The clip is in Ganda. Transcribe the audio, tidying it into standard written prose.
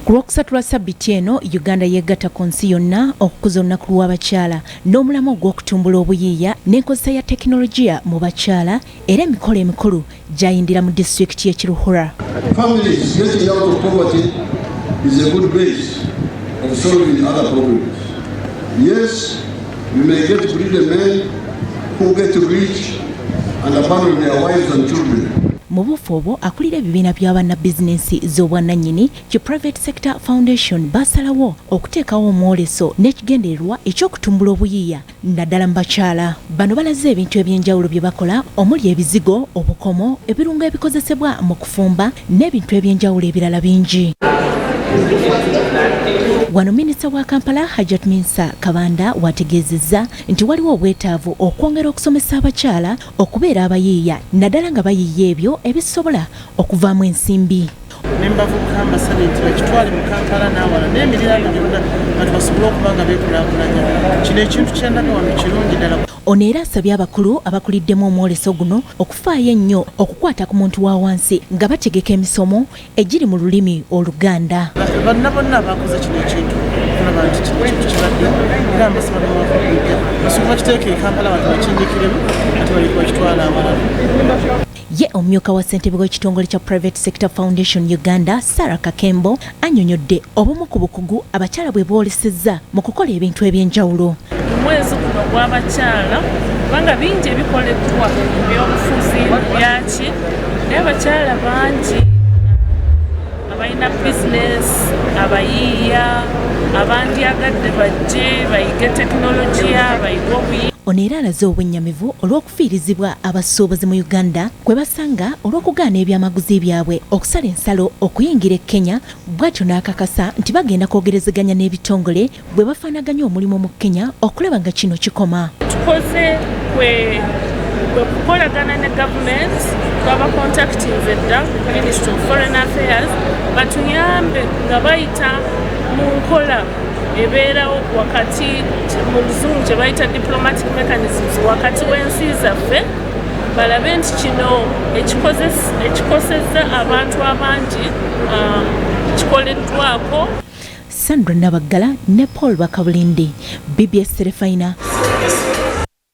Ku lwokusatu lwa ssabbiiti eno Uganda yeegatta ku nsi yonna okukuza olunaku lw'abakyala n'omulamwa ogw'okutumbula obuyiiya n'enkozesa ya tekinologiya mu bakyala era emikolo emikulu gyayindira mu disitulikiti y'e Kiruhura. Families getting out of poverty is a good base of solving other problems. Yes, we may get greedy men who get rich and abandon their wives and children. Mu bufu obwo akulira ebibiina by'abannabizinensi z'obwannannyini ki Private Sector Foundation basalawo okuteekawo omwoleso n'ekigendererwa eky'okutumbula obuyiiya naddala mu bakyala. Bano balaze ebintu eby'enjawulo bye bakola omuli ebizigo, obukomo, ebirungo ebikozesebwa mu kufumba n'ebintu eby'enjawulo ebirala bingi. Wano Minisita wa Kampala Hajat Minsa Kabanda wategeezezza nti waliwo obwetaavu okwongera okusomesa abakyala okubeera abayiiya naddala nga bayiiya ebyo ebisobola okuvaamu ensimbi. Nembavubuka mbasabye nti bakitwale mu Kampala n'awala n'emiriraano gyonna bantu basobole okuba nga beekulaakulanya. Kino ekintu ky'endaga wano kirungi ddala. Ono era asabye abakulu abakuliddemu omwoleso guno okufaayo ennyo okukwata ku muntu wa wansi nga bategeka emisomo egiri mu lulimi Oluganda. Bonna bonna bakoze kino ekintu kulaba nti kino ekintu kibadde era mbasaba n'abakubirizza basobola kiteeka e Kampala abantu bakinyikiremu ate bali kubakitwala awalala. Ye omumyuka wa ssentebe w'ekitongole kya Private Sector Foundation Uganda Sarah Kakembo annyonnyodde obumu ku bukugu abakyala bwe boolesezza mu kukola ebintu eby'enjawulo. Omwezi guno gw'abakyala kubanga bingi ebikoleddwa ebyobufuzi byaki naye abakyala bangi abalina bizinesi abayiiya abandyagadde bajje bayige tekinologiya bayige obuyiiya. Ono era alaze obwennyamivu olw'okufiirizibwa abasuubuzi mu Uganda kwe basanga olw'okugaana ebyamaguzi byabwe okusala ensalo okuyingira e Kenya bw'atyo n'akakasa nti bagenda kwogerezeganya n'ebitongole bwe bafaanaganya omulimu mu Kenya okulaba nga kino kikoma. Tukoze kwe kukolagana ne gavumenti twabakontakitinze dda Ministry of Foreign Affairs batuyambe nga bayita mu nkola ebeerawo wakati mu luzungu kye bayita diplomatic mechanisms wakati w'ensi zaffe balabe nti kino ekikosezza abantu abangi kikoleddwako. Sandra Nabaggala ne Paul Bakabulindi, BBS Terefayina.